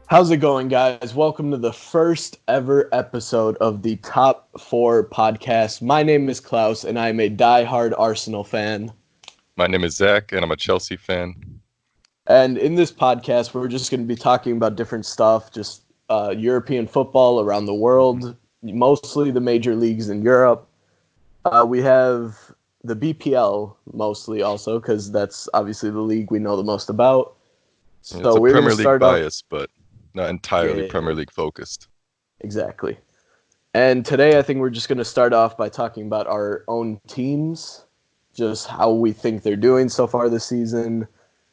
How's it going, guys? Welcome to the first ever episode of the Top 4 podcast. My name is Klaus, and I'm a die-hard Arsenal fan. My name is Zach, and I'm a Chelsea fan. And in this podcast, we're just going to be talking about different stuff, just European football around the world, mostly the major leagues in Europe. We have the BPL mostly also, because that's obviously the league we know the most about. It's So a we're going to Premier League start off. bias, but not entirely Yeah, Premier League focused. exactly. And today, I think we're just going to start off by talking about our own teams, just how we think they're doing so far this season,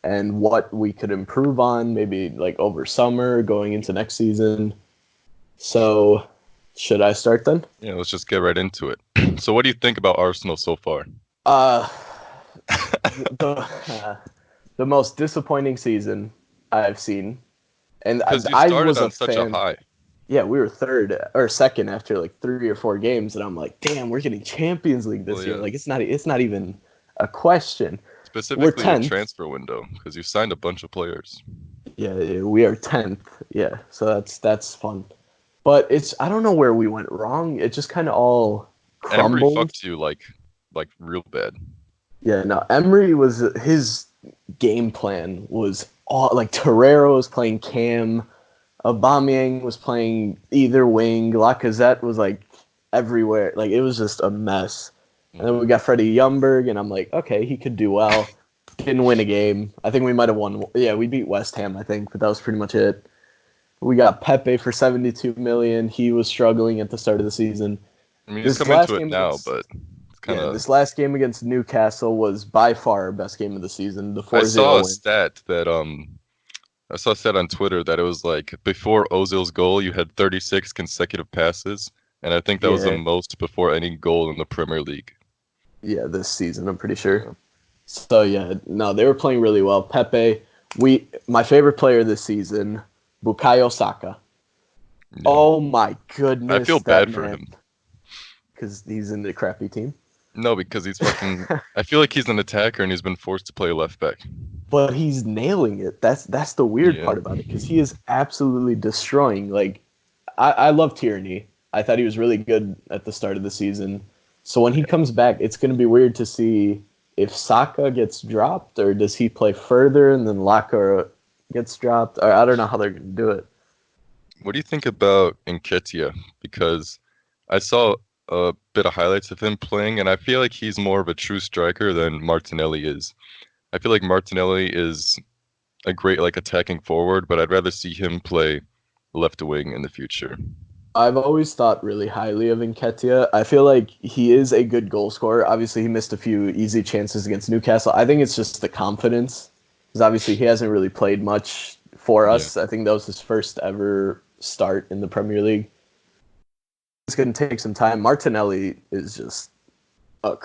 and what we could improve on, maybe like over summer, going into next season. So, should I start then? Yeah, let's just get right into it. So, what do you think about Arsenal so far? Uh, the the most disappointing season I've seen, and Because you I started was a on such a fan. high, Yeah, we were third or second after like 3 or 4 games, and I'm like, damn, we're getting Champions League well, this year. yeah, Like it's not even a question. We're specifically the 10th. transfer window, because you signed a bunch of players. Yeah, we are 10th. Yeah, so that's fun. But it's I don't know where we went wrong. It just kind of all Emery crumbled. fucked you like real bad. Yeah, no, Emery was his game plan was all like Torreira was playing Cam, Aubameyang was playing either wing, Lacazette was like everywhere. Like it was just a mess. And then we got Freddie Ljungberg, and I'm like, okay, he could do well. Didn't win a game. I think we might have won. Yeah, we beat West Ham, I think, but that was pretty much it. We got Pepe for 72 million. He was struggling at the start of the season. I mean, he's This come last into it game now, against but it's kind yeah, of. this last game against Newcastle was by far our best game of the season. The I 4-0 saw a win. stat that I saw said on Twitter that it was like before Ozil's goal, you had 36 consecutive passes, and I think that was the Yeah, most before any goal in the Premier League. yeah, this season I'm pretty sure. Yeah. So yeah, no, they were playing really well. Pepe, my favorite player this season, Bukayo Saka. Yeah. Oh my I feel goodness, that bad for man, him. because he's in the crappy team. No, because he's fucking. I feel like he's an attacker and he's been forced to play left back. But he's nailing it. That's the weird Yeah. part about it because he is absolutely destroying. Like I love Tierney. I thought he was really good at the start of the season. So when he comes back, it's going to be weird to see if Saka gets dropped or does he play further and then Laka gets dropped. Or I don't know how they're going to do it. What do you think about Nketiah? Because I saw a bit of highlights of him playing, and I feel like he's more of a true striker than Martinelli is. I feel like Martinelli is a great like attacking forward, but I'd rather see him play left wing in the future. I've always thought really highly of Nketiah. I feel like he is a good goal scorer. Obviously, he missed a few easy chances against Newcastle. I think it's just the confidence because obviously he hasn't really played much for Yeah. us. I think that was his first ever start in the Premier League. It's going to take some time. Martinelli is just a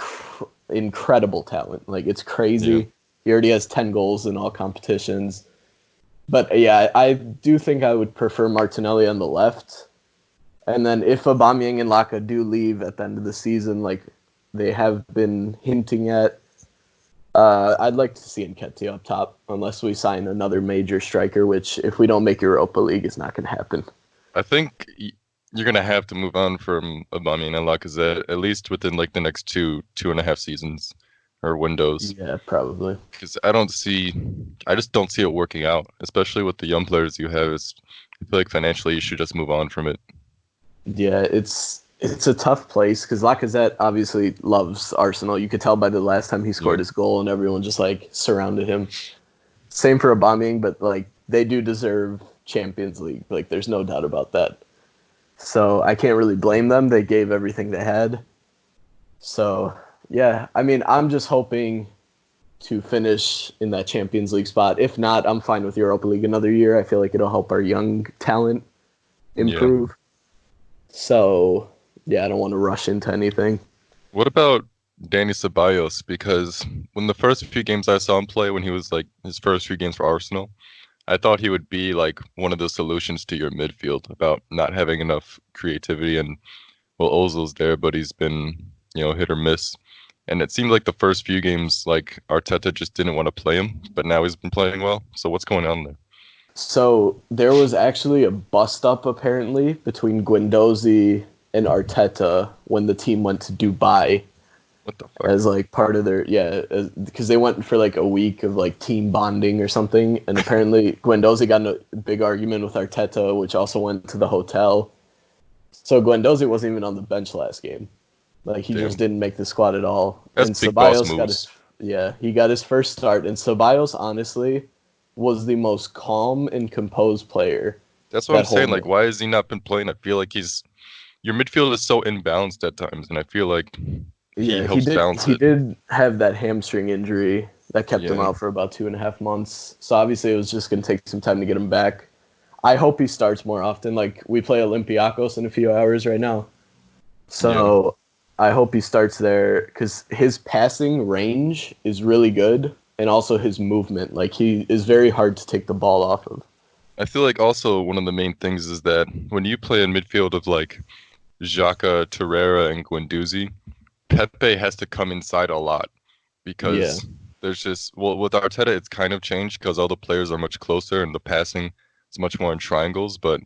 incredible talent. Like it's Yeah. crazy. He already has 10 goals in all competitions. But yeah, I do think I would prefer Martinelli on the left. And then if Aubameyang and Laka do leave at the end of the season, like they have been hinting at, I'd like to see Nketiah up top, unless we sign another major striker, which if we don't make Europa League, is not going to happen. I think you're gonna have to move on from Aubameyang and Lacazette at least within like the next 2.5 seasons or windows, Yeah, probably. because I just don't see it working out, especially with the young players you have. I feel like financially you should just move on from it. Yeah, it's a tough place because Lacazette obviously loves Arsenal. You could tell by the last time he Yeah, scored his goal, and everyone just like surrounded him. Same for Aubameyang, but like they do deserve Champions League. Like there's no doubt about that. So I can't really blame them. They gave everything they had. So yeah, I mean, I'm just hoping to finish in that Champions League spot. If not, I'm fine with Europa League another year. I feel like it'll help our young talent yeah. improve. So yeah, I don't want to rush into anything. What about Danny Ceballos? Because when the first few games I saw him play, when he was like his first few games for Arsenal, I thought he would be like one of the solutions to your midfield about not having enough creativity. And well, Ozil's there, but he's been hit or miss. And it seemed like the first few games, like Arteta just didn't want to play him, but now he's been playing well. So what's going on there? So there was actually a bust up apparently between Guendouzi and Arteta when the team went to Dubai What the fuck? as like part of their because they went for like a week of like team bonding or something, and apparently Guendouzi got in a big argument with Arteta, which also went to the hotel. So Guendouzi wasn't even on the bench last game. Like he just Damn. didn't make the squad at all. That's And big boss Ceballos got moves. his he got his first start. And Ceballos honestly was the most calm and composed player That's what I'm that whole saying. Like, game. why has he not been playing? I feel like he's your midfield is so imbalanced at times, and I feel like he Yeah, he helps did. balance He it. did have that hamstring injury that kept him Yeah, out for about 2.5 months. So obviously, it was just going to take some time to get him back. I hope he starts more often. Like we play Olympiacos in a few hours right now, yeah. so I hope he starts there because his passing range is really good, and also his movement. Like he is very hard to take the ball off of. I feel like also one of the main things is that when you play in midfield of like Xhaka, Torreira, and Guendouzi, Pepe has to come inside a lot Yeah, because there's just well with Arteta it's kind of changed because all the players are much closer and the passing is much more in triangles. But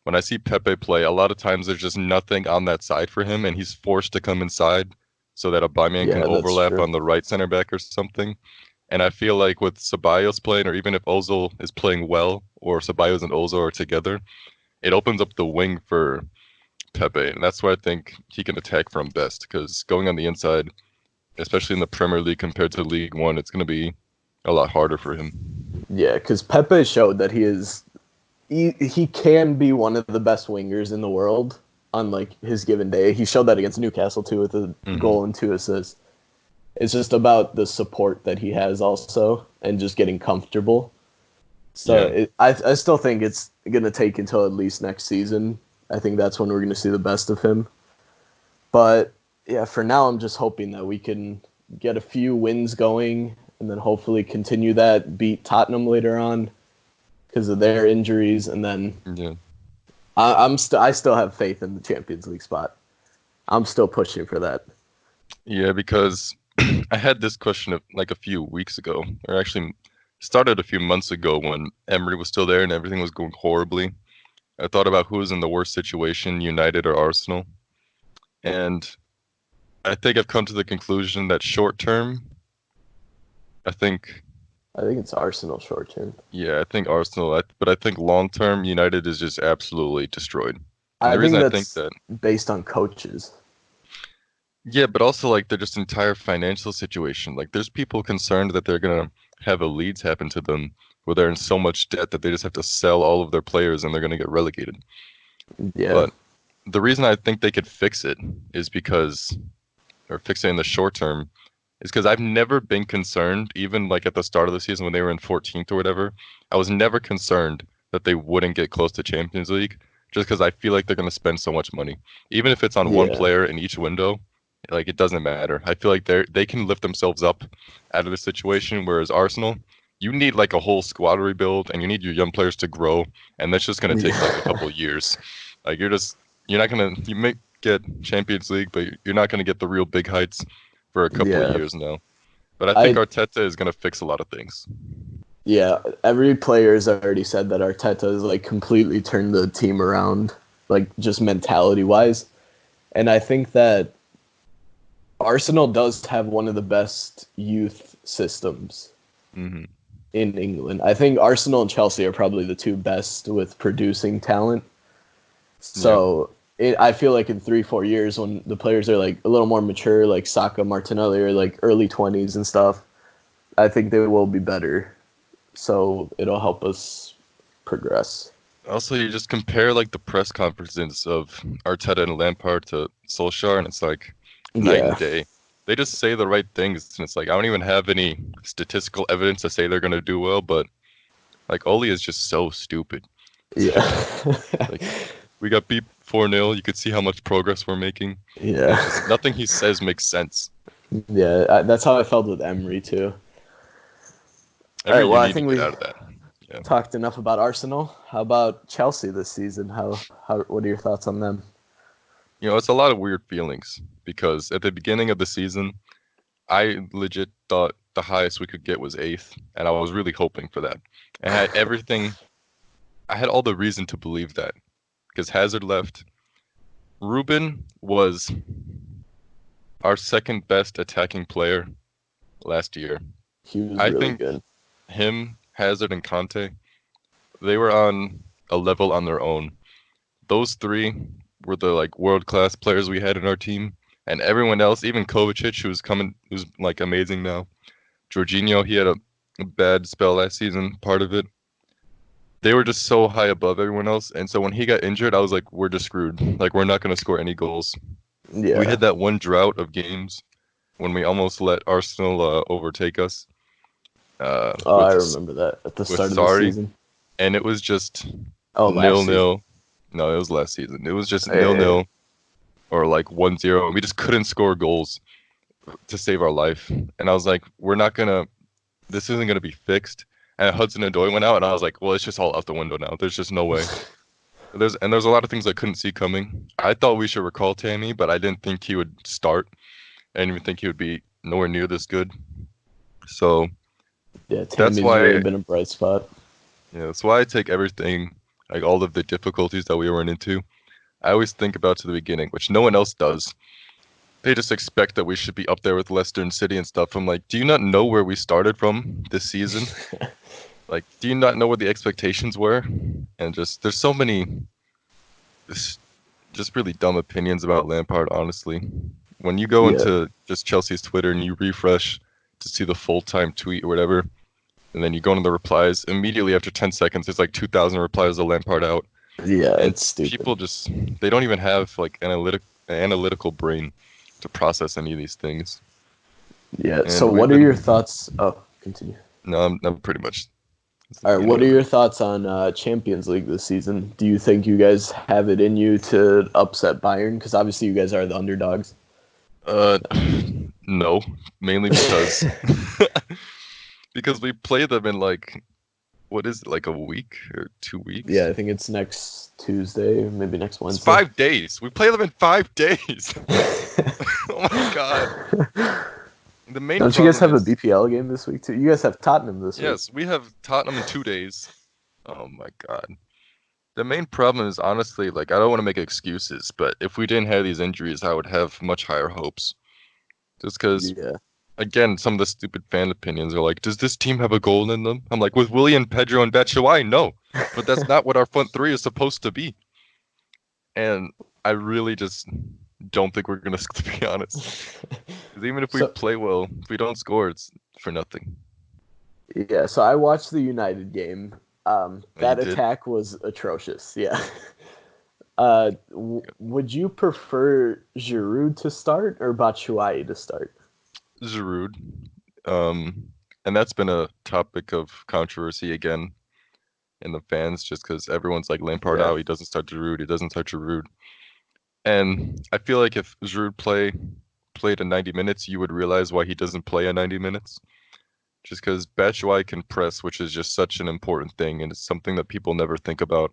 when I see Pepe play, a lot of times there's just nothing on that side for him, and he's forced to come inside so that Aubameyang can yeah, that's overlap true. on the right center back or something. And I feel like with Ceballos playing, or even if Ozil is playing well, or Ceballos and Ozil are together, it opens up the wing for Pepe, and that's where I think he can attack from best. Because going on the inside, especially in the Premier League compared to League One, it's going to be a lot harder for him. Yeah, because Pepe showed that he can be one of the best wingers in the world on like his given day. He showed that against Newcastle too with a Hmm. goal and 2 assists. It's just about the support that he has also and just getting comfortable. So Yeah, I still think it's gonna take until at least next season. I think that's when we're gonna see the best of him. But yeah, for now I'm just hoping that we can get a few wins going and then hopefully continue that, beat Tottenham later on because of their injuries, and then yeah, I still have faith in the Champions League spot. I'm still pushing for that. yeah. Because I had this question of like a few weeks ago, or actually started a few months ago when Emery was still there and everything was going horribly. I thought about who was in the worst situation, United or Arsenal, and I think I've come to the conclusion that short term, I think, I think it's Arsenal short term. yeah, I think Arsenal, but I think long term, United is just absolutely destroyed. And I the reason think I think that's that, based on coaches. yeah, but also like their just entire financial situation. Like there's people concerned that they're gonna have a Leeds happen to them where they're in so much debt that they just have to sell all of their players and they're gonna get relegated. Yeah, But the reason I think they could fix it is because, or fix it in the short term, is because I've never been concerned, even like at the start of the season when they were in 14th or whatever, I was never concerned that they wouldn't get close to Champions League just because I feel like they're going to spend so much money. Even if it's on one yeah, player in each window, like it doesn't matter. I feel like they can lift themselves up out of the situation, whereas Arsenal, you need like a whole squad rebuild and you need your young players to grow, and that's just going to take like a yeah, couple of years. Like you're not going to you may get Champions League, but you're not going to get the real big heights for a couple of yeah. years now. But I think I Arteta is going to fix a lot of things. yeah. Every player has already said that Arteta has like completely turned the team around, like just mentality wise. And I think that Arsenal does have one of the best youth systems Hmm. in England. I think Arsenal and Chelsea are probably the two best with producing talent. Yeah. So I feel like in 3 4 years, when the players are like a little more mature, like Saka, Martinelli, are like early 20s and stuff, I think they will be better. So it'll help us progress. Also, you just compare like the press conferences of Arteta and Lampard to Solskjaer, and it's like night and Yeah, day. They just say the right things, and it's like I don't even have any statistical evidence to say they're going to do well, but like Oli is just so stupid. It's yeah, like we got beat 4-0. You could see how much progress we're making, and yeah, it's just nothing he says makes sense. yeah. That's how I felt with Emery too. All right. Emery, you Well, I need to think get we out of that. Yeah. talked enough about Arsenal. How about Chelsea this season? How what are your thoughts on them? You know, it's a lot of weird feelings because at the beginning of the season, I legit thought the highest we could get was eighth, and I was really hoping for that. I had everything. I had all the reason to believe that because Hazard left. Ruben was our second best attacking player last year. He was I really think good. him, Hazard, and Conte, they were on a level on their own. Those three were the like world class players we had in our team, and everyone else, even Kovacic, who's like amazing now. Jorginho, he had a bad spell last season, part of it. They were just so high above everyone else, and so when he got injured, I was like, we're just screwed. Like we're not gonna score any goals. We Yeah. had that one drought of games when we almost let Arsenal overtake us Oh, I with remember that at the with start of the Sarri, season. and it was just Oh, last nil season. nil. No, it was last season. It was just nil Yeah, nil or like 1-0, and we just couldn't score goals to save our life. And I was like, we're not gonna. This isn't gonna be fixed. And Hudson Odoi went out, and I was like, well, it's just all out the window now. There's just no way. There's a lot of things I couldn't see coming. I thought we should recall Tammy, but I didn't think he would start. I didn't even think he would be nowhere near this good. So yeah. that's Tammy's really why, been a bright spot. yeah, that's why I take everything, like all of the difficulties that we run into. I always think about to the beginning, which no one else does. They just expect that we should be up there with Leicester and City and stuff. I'm like, do you not know where we started from this season? Like, do you not know what the expectations were? And just there's so many just, just really dumb opinions about Lampard, honestly. When you go Yeah, into just Chelsea's Twitter and you refresh to see the full-time tweet or whatever, and then you go into the replies, immediately after 10 seconds, there's like 2,000 replies to Lampard out. yeah. And It's stupid. people just, they don't even have like analytical brain to process any of these things. Yeah. So, And we've what are your been, thoughts? Oh, continue. no, I'm pretty much, that's All right. the end What are of it. your thoughts on Champions League this season? Do you think you guys have it in you to upset Bayern? Because obviously you guys are the underdogs. Uh, no, mainly because because we play them in like what is it, like a week or 2 weeks? Yeah, I think it's next Tuesday or maybe next It's Wednesday. 5 days. We play them in 5 days. Oh my God. The main Don't you guys problem have a is, BPL game this week too? You guys have Tottenham this week. yes, we have Tottenham in 2 days. Oh my God. The main problem is honestly, like, I don't want to make excuses, but if we didn't have these injuries, I would have much higher hopes. Just because, Yeah. again, some of the stupid fan opinions are like, does this team have a goal in them? I'm like, with Willian, Pedro, and Batshuayi, no. But that's not what our front three is supposed to be. And I really just don't think we're gonna, to be honest. Because even if we So play well, if we don't score, it's for nothing. yeah, so I watched the United game. Oh, you That did? attack was atrocious. Yeah. Would you prefer Giroud to start or Batshuayi to start? Giroud. Um, and that's been a topic of controversy again in the fans, just because everyone's like Lampard Yeah. out, he doesn't start Giroud, he doesn't start Giroud. And I feel like if Giroud played a 90 minutes, you would realize why he doesn't play a 90 minutes. Just because Batshuayi can press, which is just such an important thing, and it's something that people never think about,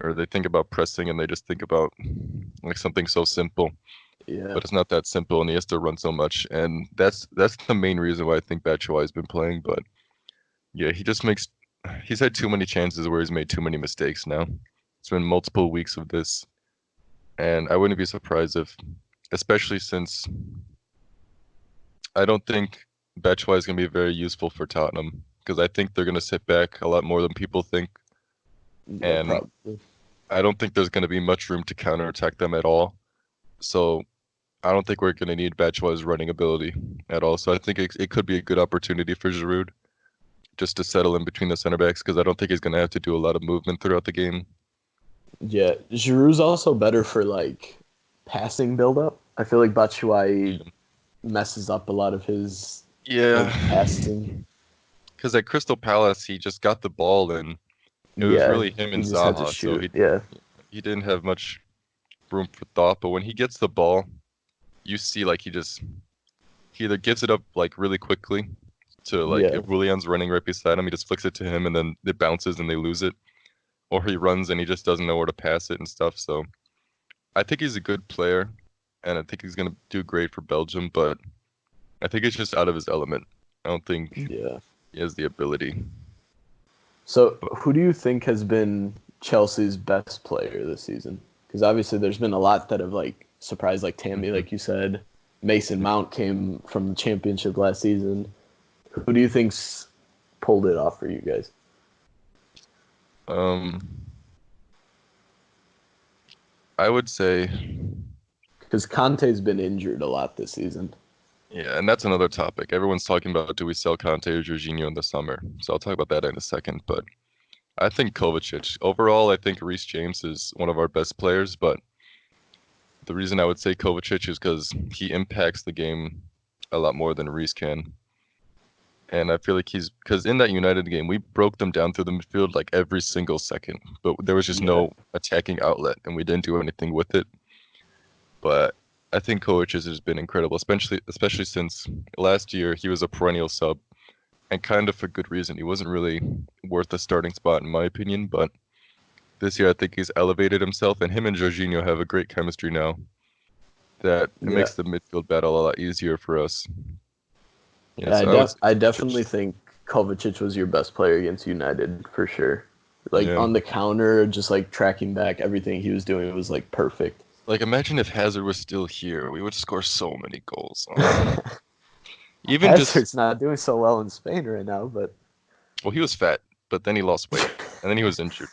or they think about pressing and they just think about like something so simple, Yeah. but it's not that simple, and he has to run so much, and that's the main reason why I think Batshuayi has been playing. But yeah, he's had too many chances where he's made too many mistakes now. It's been multiple weeks of this, and I wouldn't be surprised if, especially since I don't think Batshuayi is going to be very useful for Tottenham because I think they're going to sit back a lot more than people think, Yeah, and probably. I don't think there's going to be much room to counterattack them at all. So I don't think we're going to need Batshuayi's running ability at all. So I think it could be a good opportunity for Giroud just to settle in between the center backs because I don't think he's going to have to do a lot of movement throughout the game. Yeah, Giroud's also better for like passing build-up. I feel like Batshuayi messes up a lot of his Yeah, like passing. because at Crystal Palace he just got the ball and it was Yeah, really him he and just had to Zaha, so shoot. he Yeah. he didn't have much room for thought. But when he gets the ball, you see like he either gives it up like really quickly to like Yeah. if Willian's running right beside him, he just flicks it to him and then it bounces and they lose it, or he runs and he just doesn't know where to pass it and stuff. So I think he's a good player, and I think he's gonna do great for Belgium, but I think it's just out of his element. I don't think Yeah. he has the ability. So, But who do you think has been Chelsea's best player this season? Because obviously, there's been a lot that have like surprised, like Tammy, mhm, like you said. Mason yeah. Mount came from the championship last season. Who do you think's pulled it off for you guys? Um, I would say, Because Conte's been injured a lot this season. yeah, and that's another topic. Everyone's talking about do we sell Conte or Jorginho in the summer? So I'll talk about that in a second. But I think Kovacic. Overall, I think Reece James is one of our best players, but the reason I would say Kovacic is because he impacts the game a lot more than Reece can. And I feel like he's because in that United game, we broke them down through the midfield like every single second, but there was just Yeah, no attacking outlet, and we didn't do anything with it. But I think Kovacic has been incredible, especially since last year he was a perennial sub, and kind of for good reason. He wasn't really worth a starting spot in my opinion, but this year I think he's elevated himself, and him and Jorginho have a great chemistry now that it yeah, makes the midfield battle a lot easier for us. Yeah, yeah. so I would say I definitely Kovacic. think Kovacic was your best player against United for sure. Like Yeah. on the counter, just like tracking back, everything he was doing was like perfect. Like imagine if Hazard was still here, we would score so many goals. Even just Hazard's not doing so well in Spain right now, but well, he was fat, but then he lost weight, and then he was injured.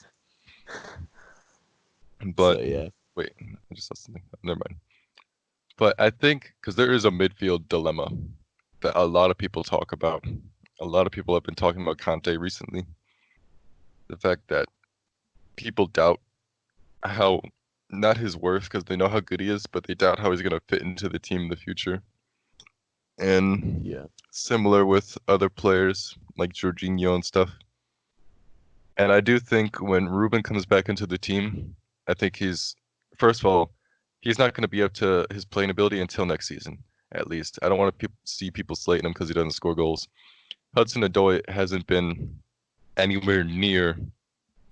so But yeah, wait, I just saw something. Never mind. But I think because there is a midfield dilemma that a lot of people talk about. A lot of people have been talking about Conte recently. The fact that people doubt how not his worth because they know how good he is, but they doubt how he's going to fit into the team in the future. And yeah. similar with other players like Jorginho and stuff. And I do think when Ruben comes back into the team, I think first of all, he's not going to be up to his playing ability until next season, at least. I don't want to see people slating him because he doesn't score goals. Hudson-Odoi hasn't been anywhere near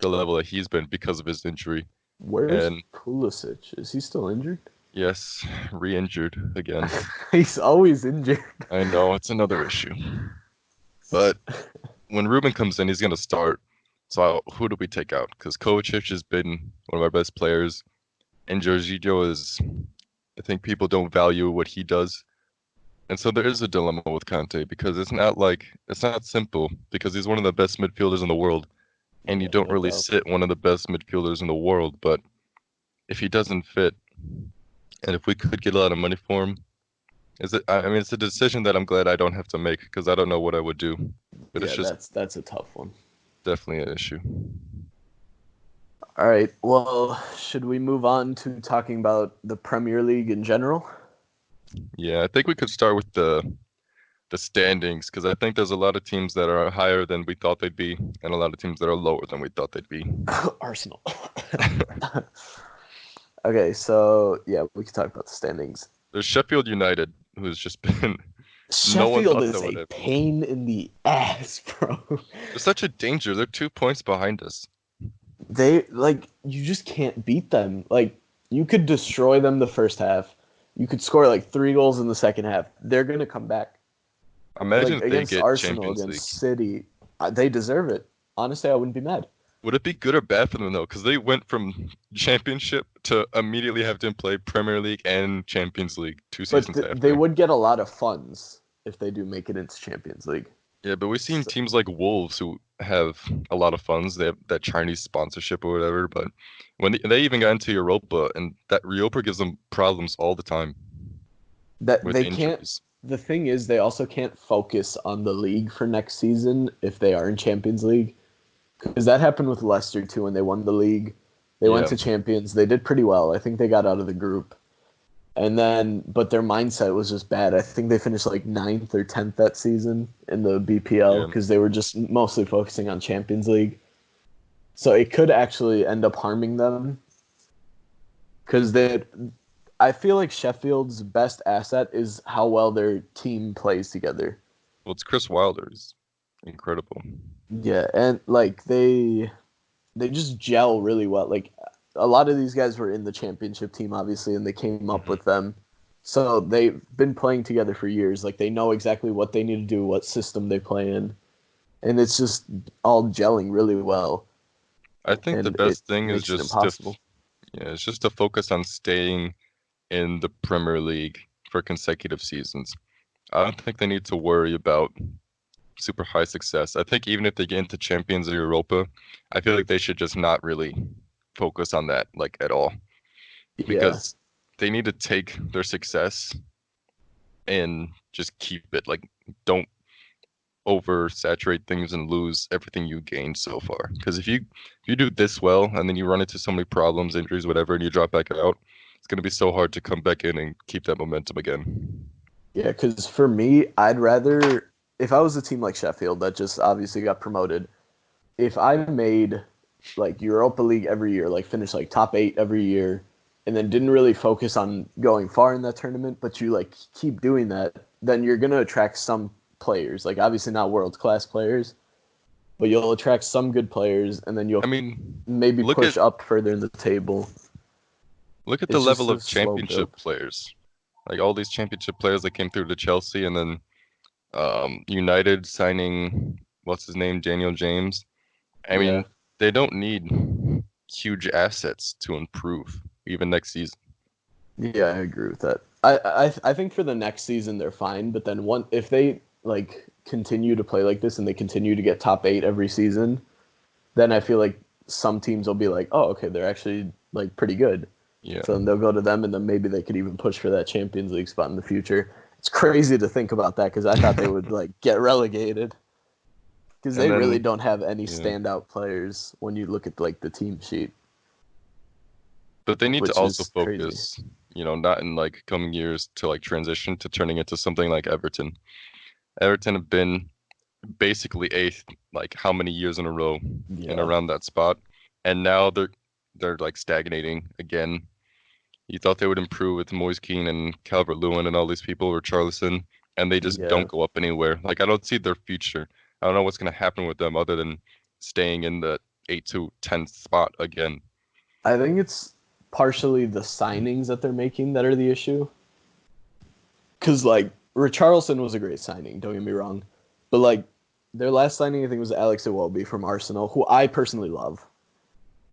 the level that he's been because of his injury. Where's And Pulisic? Is he still injured? yes, re-injured again. He's always injured. I know it's another issue. But when Ruben comes in, he's going to start. So who do we take out? Because Kovacic has been one of our best players. And Jorginho is, I think people don't value what he does. And so there is a dilemma with Conte because it's not simple because he's one of the best midfielders in the world. And you Yeah, don't no really doubt. sit one of the best midfielders in the world. But if he doesn't fit, and if we could get a lot of money for him, I mean, it's a decision that I'm glad I don't have to make because I don't know what I would do. But it's Yeah, just that's a tough one. definitely an issue. All right. Well, should we move on to talking about the Premier League in general? Yeah, I think we could start with the standings because I think there's a lot of teams that are higher than we thought they'd be, and a lot of teams that are lower than we thought they'd be. Arsenal. Okay, so yeah, we can talk about the standings. There's Sheffield United, who's just been no one Sheffield thought that is would a happen. pain in the ass, bro. They're such a danger. They're 2 points behind us. They like you just can't beat them. Like you could destroy them the first half. You could score like 3 goals in the second half. They're gonna come back. Imagine Like if they against get Arsenal, Champions against League. City, they deserve it. Honestly, I wouldn't be mad. Would it be good or bad for them though? Because they went from Championship to immediately have to play Premier League and Champions League two But seasons they after. would get a lot of funds if they do make it into Champions League. Yeah, but we've seen So, teams like Wolves who have a lot of funds. They have that Chinese sponsorship or whatever. But when they even got into Europa, and that Europa gives them problems all the time that with they can't. injuries. The thing is, they also can't focus on the league for next season if they are in Champions League, because that happened with Leicester too when they won the league. They went Yeah, to Champions. They did pretty well. I think they got out of the group, and then but their mindset was just bad. I think they finished like ninth or 10th that season in the BPL yeah. because they were just mostly focusing on Champions League. So it could actually end up harming them because they I feel like Sheffield's best asset is how well their team plays together. Well, it's Chris Wilder. He's incredible. Yeah, and like they just gel really well. Like a lot of these guys were in the championship team obviously and they came up Hmm. with them. So they've been playing together for years. Like they know exactly what they need to do, what system they play in. and it's just all gelling really well, I think the and it best thing is makes it just to impossible. yeah, it's just to focus on staying in the Premier League for consecutive seasons. I don't think they need to worry about super high success. I think even if they get into Champions or Europa, I feel like they should just not really focus on that like at all Yeah, because they need to take their success and just keep it. Like, don't oversaturate things and lose everything you gained so far. Because if you do this well and then you run into so many problems, injuries, whatever, and you drop back out, it's gonna be so hard to come back in and keep that momentum again. yeah. Because for me, I'd rather if I was a team like Sheffield that just obviously got promoted. If I made like Europa League every year, like finish like top 8 every year, and then didn't really focus on going far in that tournament, but you like keep doing that, then you're gonna attract some players. Like obviously not world class players, but you'll attract some good players, and then I you'll mean, maybe look at push up further in the table. look at the It's level just a of slow championship build. players. Like all these championship players that came through to Chelsea and then United signing what's his name, Daniel James. I Yeah, mean, they don't need huge assets to improve even next season. yeah, I agree with that. I think for the next season they're fine, but then one if they like continue to play like this and they continue to get top 8 every season, then I feel like some teams will be like, oh, okay, they're actually like pretty good. Yeah. So then they'll go to them, and then maybe they could even push for that Champions League spot in the future. It's crazy to think about that because I thought they would like get relegated because And they really then don't have any yeah. standout players when you look at like the team sheet, But they need to which also is crazy. focus, not in like coming years to like transition to turning into something like Everton. Everton have been basically eighth, like how many years in a row and Yeah, around that spot. And now they're like stagnating again. You thought they would improve with Moise Kean and Calvert-Lewin and all these people or Charlison, and they just yeah. don't go up anywhere. Like I don't see their future. I don't know what's gonna happen with them other than staying in the 8 to 10th spot again. I think it's partially the signings that they're making that are the issue. Because like Richarlison was a great signing, don't get me wrong, but like their last signing I think was Alex Iwobi from Arsenal, who I personally love,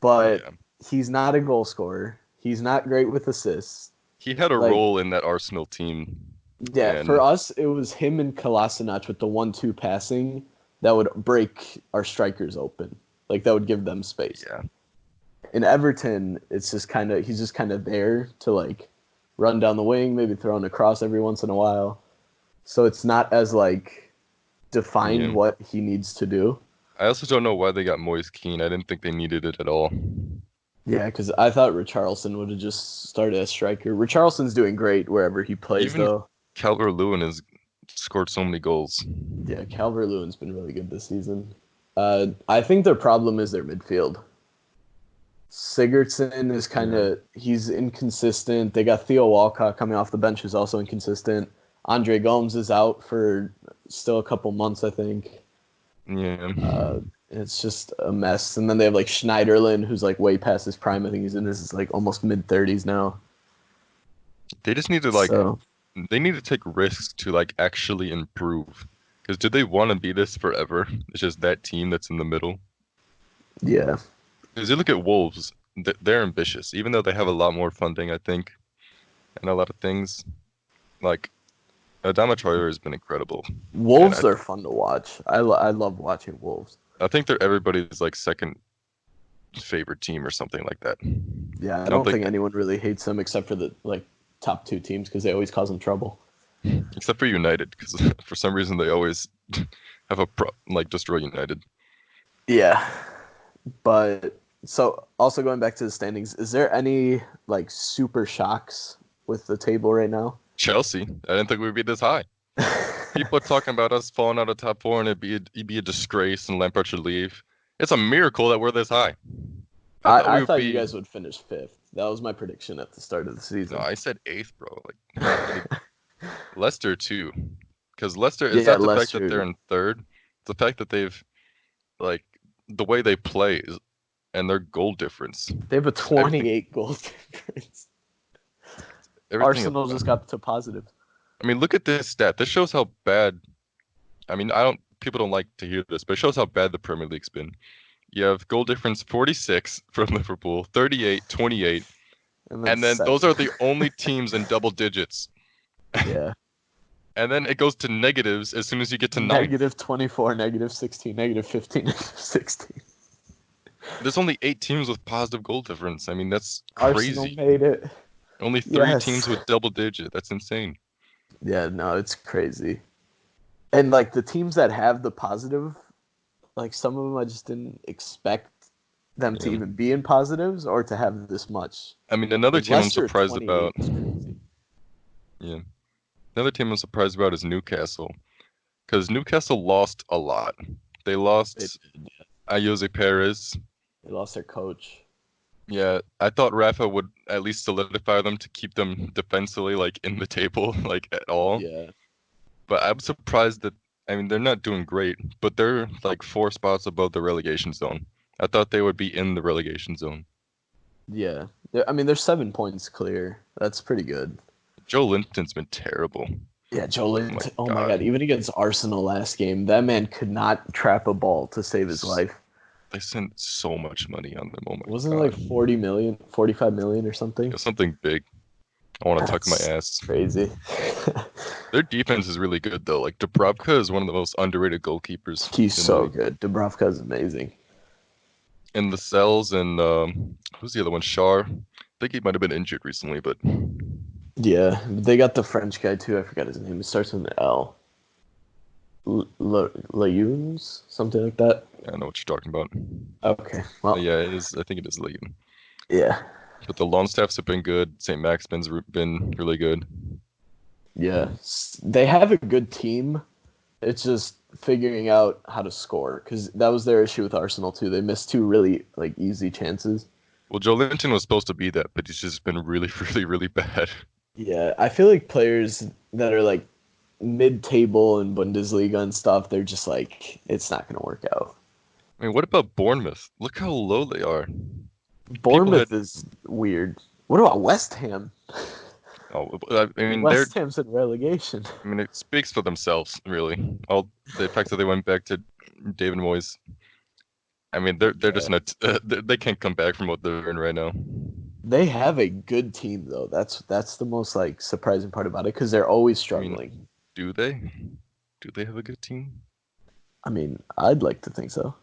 but Yeah. he's not a goal scorer. He's not great with assists. He had a Like role in that Arsenal team, yeah, for and us it was him and Kolasinac with the 1-2 passing that would break our strikers open. Like that would give them space. yeah, In Everton, it's just kind of he's just kind of there to like run down the wing, maybe throw in a cross every once in a while. So it's not as like defined yeah. what he needs to do. I also don't know why they got Moise Kean. I didn't think they needed it at all. Yeah, because I thought Richarlison would have just started as striker. Richarlison's doing great wherever he plays, Even though. Calvert-Lewin has scored so many goals. Yeah, Calvert Lewin's been really good this season. I think their problem is their midfield. Sigurdsson is kind Yeah, of he's inconsistent. They got Theo Walcott coming off the bench, who's also inconsistent. Andre Gomes is out for still a couple months, I think. yeah. It's just a mess. And then they have like Schneiderlin, who's like way past his prime. I think he's in his like almost mid 30s now. They just need to So they need to take risks to like actually improve. Because do they want to be this forever? It's just that team that's in the middle. yeah, Because you look at Wolves, they're ambitious, even though they have a lot more funding, I think, and a lot of things. Like Adama Traore has been incredible, and Wolves are fun to watch. I love watching Wolves. I think they're everybody's like second favorite team or something like that. Yeah, I I don't don't think, think anyone really hates them except for the like top two teams because they always cause them trouble. except for United, because for some reason they always have like destroy United. Yeah, but so also going back to the standings, is there any like super shocks with the table right now? Chelsea, I didn't think we'd be this high. People are talking about us falling out of top four and it'd be a disgrace and Lampard should leave. It's a miracle that we're this high. I thought we I would thought you be. guys would finish fifth. That was my prediction at the start of the No, season. I said eighth, bro. Like Leicester too, because Leicester is Yeah, not the fact that they're Leicester. in third. It's the fact that they've like the way they play and their goal difference. They have a Just everything, 28 goal difference. everything Arsenal about. just got to positive. I mean, look at this stat. This shows how bad. I mean, I don't people don't like to hear this, but it shows how bad the Premier League's been. You have goal difference 46 from Liverpool, 38, 28, And then and then those 7. are the only teams in double digits. Yeah. And then it goes to negatives as soon as you get to ninth. -24, -16, -15, -16. There's only 8 teams with positive goal difference. I mean, that's Arsenal crazy. made it. Only 3 teams Yes. with double digit. That's insane. Yeah, no, it's crazy. And like the teams that have the positive, like some of them I just didn't expect them to Yeah. even be in positives or to have this much. I mean, another Like team I'm Leicester at surprised 28 about. is crazy. Yeah. Another team I'm surprised about is Newcastle. Because Newcastle lost a lot. They They lost did, yeah. Ayoze Perez. They lost their coach. Yeah, I thought Rafa would at least solidify them to keep them defensively, like in the table, like at all. Yeah. But I'm surprised that, I mean, they're not doing great, but they're like 4 spots above the relegation zone. I thought they would be in the relegation zone. Yeah. I mean, they're 7 points clear. That's pretty good. Joe Linton's been terrible. Yeah, Joe Oh my Linton. Oh my God. God. Even against Arsenal last game, that man could not trap a ball to save his life. They sent so much money on them. Oh my Wasn't it like God. 40 million, 45 million or something? It was something big. I want to tuck my That's ass. crazy. Their defense is really good though. Like Dubravka is one of the most underrated goalkeepers He's in the so league. good. Dubravka is amazing. And the cells and who's the other one? Shar. I think he might have been injured recently, but Yeah, they got the French guy too. I forgot his name. It starts with an L. Layunes, something like that. I don't know what you're talking about. Okay, well, Yeah, it is. I think it is Leighton. yeah, But the Longstaffs have been good. St. Max been really good. yeah. They have a good team. It's just figuring out how to score because that was their issue with Arsenal too. They missed two really like easy chances. Well, Joe Linton was supposed to be that, but he's just been really, really, really bad. Yeah, I feel like players that are like mid-table in Bundesliga and stuff, they're just like it's not going to work out. I mean, what about Bournemouth? Look how low they are. People had, Bournemouth is weird. What about West Ham? oh, I mean, West Ham's in relegation. I mean, it speaks for themselves, really. All the fact that they went back to David Moyes. I mean, they're just Yeah. not. They can't come back from what they're in right now. They have a good team though. That's the most like surprising part about it because they're always I mean, struggling. do they? Do they have a good team? I mean, I'd like to think so.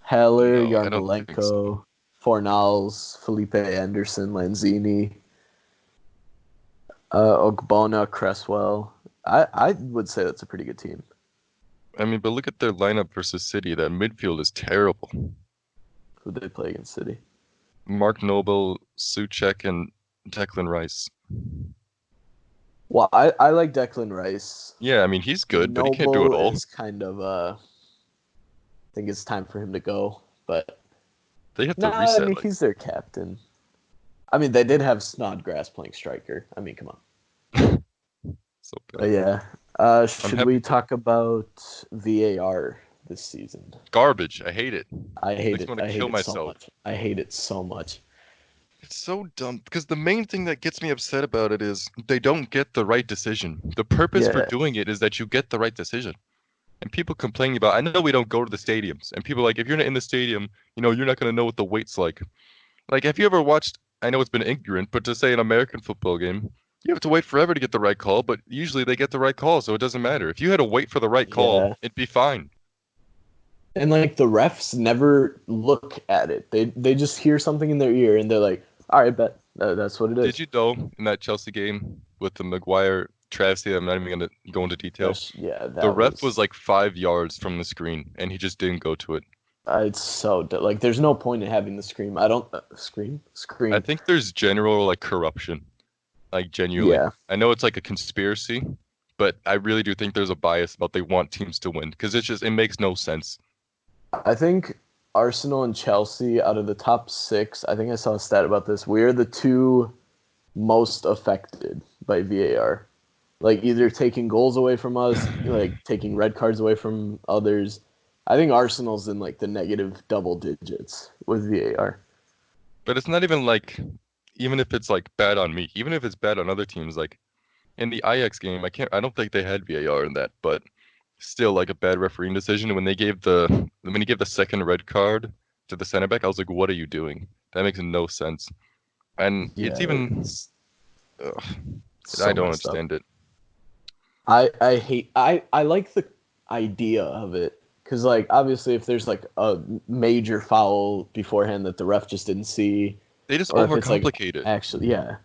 Heller, No, I don't think so. Yarmolenko, Fornals, Felipe Anderson, Lanzini, Ogbonna, Cresswell. I would say that's a pretty good team. I mean, but look at their lineup versus City. That midfield is terrible. Who they play against City? Mark Noble, Suchek, and Declan Rice. Well, I like Declan Rice. Yeah, I mean, he's good, but he can't do it Noble all. is kind of I think it's time for him to go. But They have no, to I reset. mean Like, he's their captain. I mean they did have Snodgrass playing striker. I mean, come on. so But bad. yeah. I'm Should happy we for talk about VAR this season? garbage. I hate it. I hate Makes me it. want I to hate kill it so myself. much. I hate it so much. It's so dumb because the main thing that gets me upset about it is they don't get the right decision. The purpose for Yeah. doing it is that you get the right decision. And people complaining about, I know we don't go to the stadiums, and people are like, if you're not in the stadium, you're not going to know what the wait's like. Like, have you ever watched, I know it's been ignorant, but to say an American football game, you have to wait forever to get the right call, but usually they get the right call, so it doesn't matter. If you had to wait for the right call, Yeah. it'd be fine. And like the refs never look at it. They just hear something in their ear and they're like, "All right, bet that's what it Did is." you know in that Chelsea game with the Maguire travesty, I'm not even going to go into detail, Yeah, the that ref was was. like 5 yards from the screen, and he just didn't go to it. It's so like. There's no point in having the scream. I don't I scream. think there's general like corruption, like genuinely. Yeah, I know it's like a conspiracy, but I really do think there's a bias about they want teams to win because it makes no sense. I think Arsenal and Chelsea out of the top six. I think I saw a stat about this. We're the two most affected by VAR. Like either taking goals away from us, like taking red cards away from others. I think Arsenal's in like the negative double digits with VAR. But it's not even like, even if it's like bad on me, even if it's bad on other teams, like in the Ajax game, I don't think they had VAR in that, but still like a bad refereeing decision. When he gave the second red card to the center back, I was like, what are you doing? That makes no sense. And it's Yeah, even ugh, I so don't messed up. understand it. I hate I like the idea of it because like obviously if there's like a major foul beforehand that the ref just didn't see, They just or if it's like overcomplicate it. actually yeah,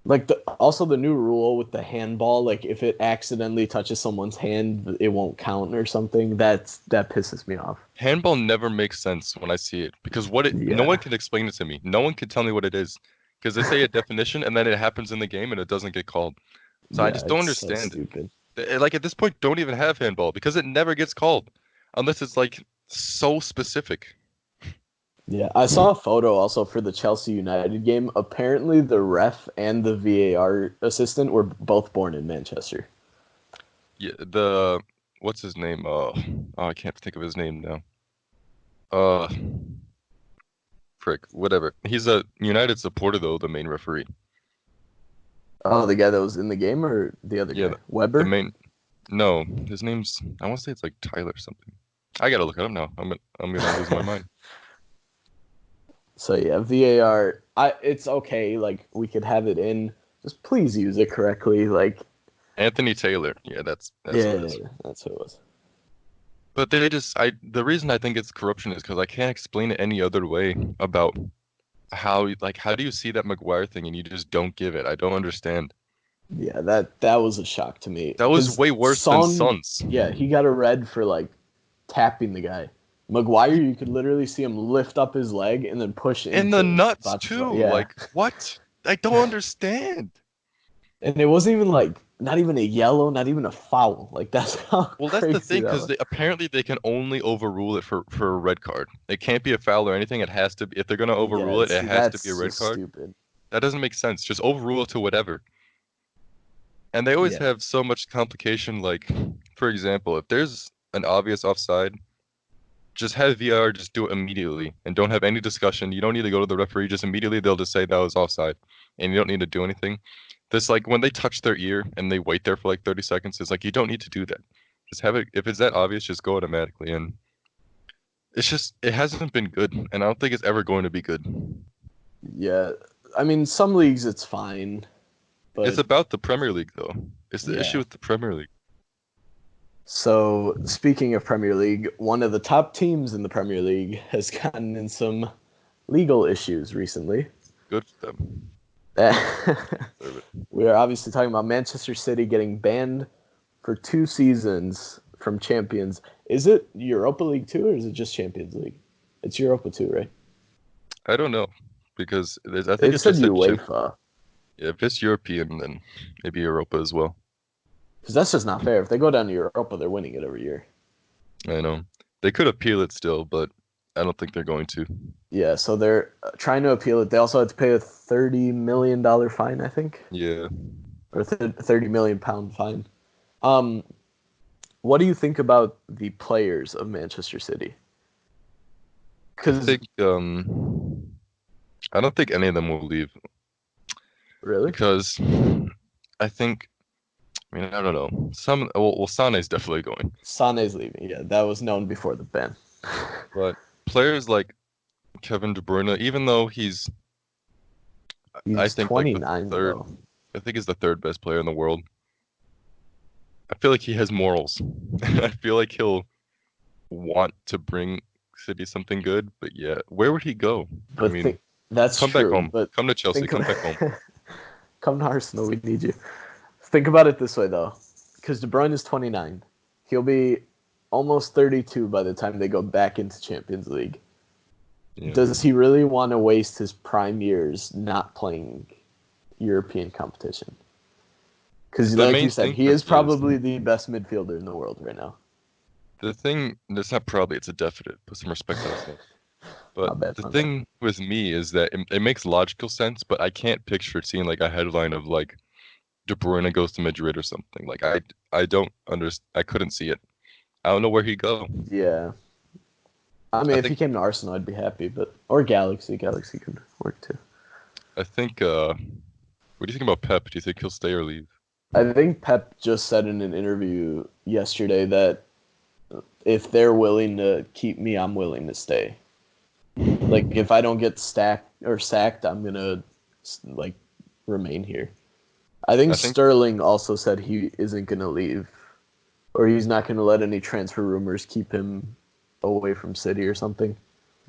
like also the new rule with the handball, like if it accidentally touches someone's hand, it won't count or something. That pisses me off. Handball never makes sense when I see it because no one Yeah, can explain it to me. No one can tell me what it is because they say a definition and then it happens in the game and it doesn't get called. So I yeah, just don't it's so understand. stupid. Like at this point, don't even have handball because it never gets called unless it's like so specific. Yeah, I saw a photo also for the Chelsea United game. Apparently, the ref and the VAR assistant were both born in Manchester. Yeah, what's his name? I can't think of his name now. Uh, Frick, whatever. He's a United supporter though, the main referee. Oh, the guy that was in the game or the other Yeah, guy? the Weber? main. No, his name's. I want to say it's like Tyler something. I gotta look it up now. I'm gonna lose my mind. So yeah, VAR. It's okay. Like we could have it in. Just please use it correctly. Like Anthony Taylor. Yeah, that's who it yeah, is. that's what it was. But the reason I think it's corruption is because I can't explain it any other way about how do you see that Maguire thing and you just don't give it? I don't understand. Yeah, that was a shock to me That was because way worse than Son. Son's. Yeah, he got a red for like tapping the guy. Maguire, He, you could literally see him lift up his leg and then push and the into nuts Bot's. too. Yeah, Like what? I don't understand. and it wasn't even like not even a yellow, not even a foul. Like that's how Well, that's the crazy thing, that because was. apparently they can only overrule it for a red card. It can't be a foul or anything. It has to be, if they're gonna overrule Yeah, it, it see, has to be a that's red just card. stupid. That doesn't make sense. Just overrule it to whatever. And they always Yeah, have so much complication. Like, for example, if there's an obvious offside, just have VR just do it immediately and don't have any discussion. You don't need to go to the referee. Just immediately they'll just say that was offside, and you don't need to do anything. This like when they touch their ear and they wait there for like 30 seconds. It's like you don't need to do that. Just have it. If it's that obvious, just go automatically. And it's just it hasn't been good, and I don't think it's ever going to be good. yeah. I mean, some leagues it's fine, It's but about the Premier League though. It's the issue yeah. with the Premier League. So speaking of Premier League, one of the top teams in the Premier League has gotten in some legal issues recently. Good for them. Deserve it. We are obviously talking about Manchester City getting banned for 2 seasons from Champions. Is it Europa League 2 or is it just Champions League? It's Europa 2, right? I don't know because I think It it said just said chip. UEFA. Yeah, if it's European, then maybe Europa as well. Because that's just not fair. If they go down to Europa, they're winning it every year. I know. They could appeal it still, but I don't think they're going to. Yeah, so they're trying to appeal it. They also had to pay a $30 million fine, I think, Yeah. or £30 million fine. Um, what do you think about the players of Manchester City? I Because think I don't think any of them will leave really, because I think I mean I don't know. Well Sane's definitely going. Sane's leaving. Yeah, that was known before the ban. But players like Kevin De Bruyne, even though I He's think like the 29 third though. I think he's the third best player in the world. I feel like he has morals. I feel like he'll want to bring City something good, but yeah, where would he go? I But mean, that's come back true. home. But Come to Chelsea. think, Come back home. come to Arsenal. We need you. Think about it this way though, because De Bruyne is 29. He'll be almost 32 by the time they go back into Champions League. Yeah. Does he really want to waste his prime years not playing European competition? Because, The like you main said, thing he for is me is probably the best midfielder in the world right now. the thing. That's not probably. It's a definite. Put some respect on his name. But My bad, the my bad. thing with me is that it makes logical sense, but I can't picture seeing like a headline of like De Bruyne goes to Madrid or something. Like I don't understand. I couldn't see it. I don't know where he'd go. Yeah. I I mean, if he think came to Arsenal, I'd be happy, but or Galaxy. Galaxy could work too. I think. What do you think about Pep? Do you think he'll stay or leave? I think Pep just said in an interview yesterday that if they're willing to keep me, I'm willing to stay. Like if I don't get stacked or sacked, I'm gonna like remain here. I think I think Sterling also said he isn't gonna leave, or he's not gonna let any transfer rumors keep him away from City or something.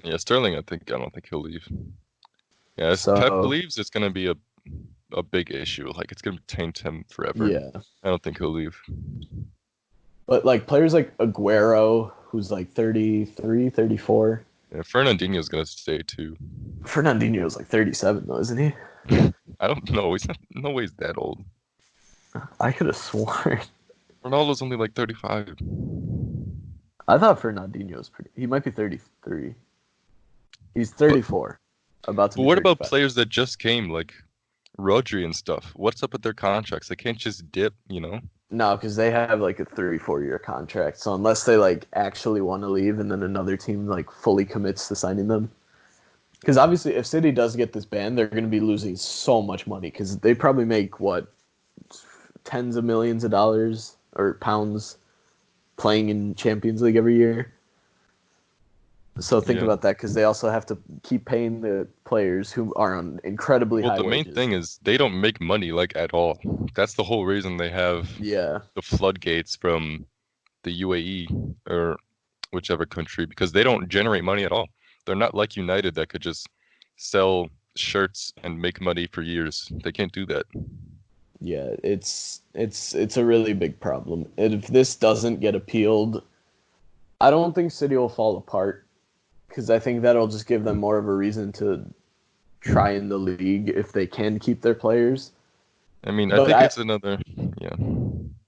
yeah, Sterling. I don't think he'll leave. Yeah, if Pep So leaves, it's gonna be a big issue. Like it's gonna taint him forever. yeah, I don't think he'll leave. but like players like Aguero, who's like 33, 34. Yeah, Fernandinho's gonna stay too. Fernandinho's like 37 though, isn't he? I don't know. He's not. No way he's that old. I could have sworn. Ronaldo's only like 35. I thought Fernandinho was pretty. He might be 33. He's But 34, about to but be what about 35. players that just came, like Rodri and stuff? What's up with their contracts? They can't just dip, you know? No, because they have like a 34-year contract. So unless they like actually want to leave, and then another team like fully commits to signing them, because obviously if City does get this ban, they're going to be losing so much money because they probably make what tens of millions of dollars or pounds playing in Champions League every year. So think Yeah. about that because they also have to keep paying the players who are on incredibly Well, high the main wages. thing is they don't make money like at all. That's the whole reason they have Yeah, the floodgates from the UAE or whichever country because they don't generate money at all. They're not like United that could just sell shirts and make money for years. They can't do that. yeah, it's a really big problem. And if this doesn't get appealed, I don't think City will fall apart because I think that'll just give them more of a reason to try in the league if they can keep their players. I mean, I But think I it's another, yeah.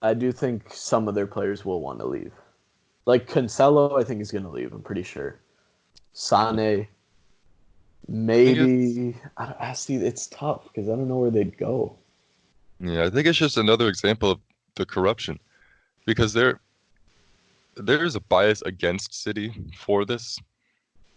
I do think some of their players will want to leave. Like Cancelo, I think is going to leave. I'm pretty sure. Sane, I think it's maybe. I see. It's tough because I don't know where they'd go. yeah, I think it's just another example of the corruption because there's a bias against City for this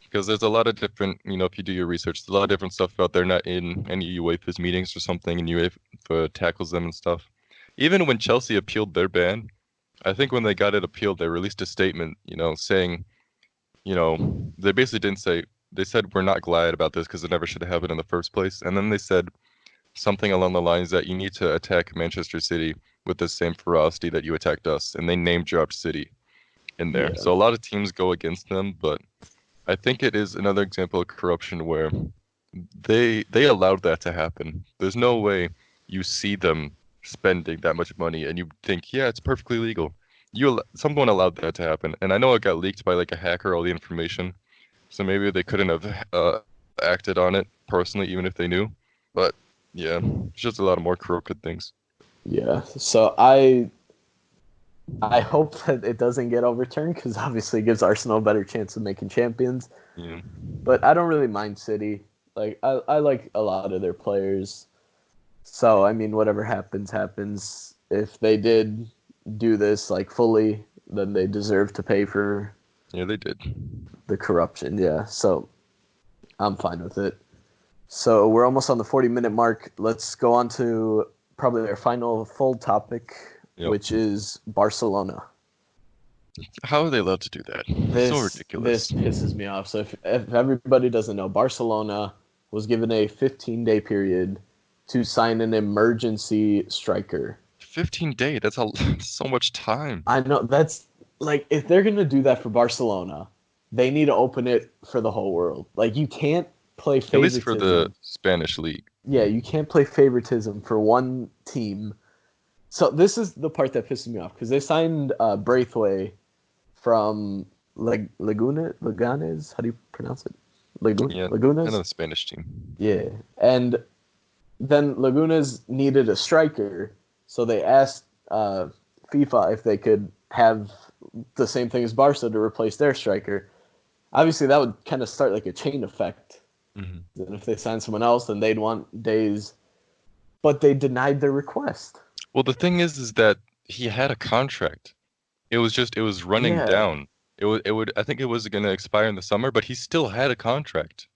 because there's a lot of different, if you do your research, there's a lot of different stuff about they're not in any UEFA's meetings or something, and UEFA tackles them and stuff. Even when Chelsea appealed their ban, I think when they got it appealed, they released a statement, saying, they basically didn't say, they said, we're not glad about this because it never should have happened in the first place. And then they said something along the lines that you need to attack Manchester City with the same ferocity that you attacked us. And they name dropped City in there. Yeah, So a lot of teams go against them, but I think it is another example of corruption where they allowed that to happen. There's no way you see them spending that much money and you think, yeah, it's perfectly legal. Someone allowed that to happen, and I know it got leaked by like a hacker, all the information. So maybe they couldn't have acted on it personally, even if they knew. But yeah, it's just a lot of more crooked things. yeah. So I hope that it doesn't get overturned because obviously it gives Arsenal a better chance of making champions. Yeah, But I don't really mind City. Like I like a lot of their players. So I mean, whatever happens, happens. If they did do this like fully, then they deserve to pay for yeah, they did. the corruption. Yeah. So I'm fine with it. So we're almost on the 40-minute mark. Let's go on to probably our final full topic, Yep. which is Barcelona. How are they allowed to do that? So This ridiculous. pisses me off. So if everybody doesn't know, Barcelona was given a 15-day period to sign an emergency striker. 15 day. That's so much time. I know that's like if they're gonna do that for Barcelona, they need to open it for the whole world. Like you can't play At least for the favoritism. Spanish league. Yeah, you can't play favoritism for one team. So this is the part that pisses me off because they signed Braithwaite from Leganes. How do you pronounce it? Yeah, Lagunas. another Spanish team. Yeah, and then Lagunas needed a striker, so they asked FIFA if they could have the same thing as Barca to replace their striker. Obviously, that would kind of start like a chain effect. Hmm. And if they signed someone else, then they'd want days. But they denied their request. Well, the thing is that he had a contract. It was running Yeah, down. I think it was going to expire in the summer, but he still had a contract.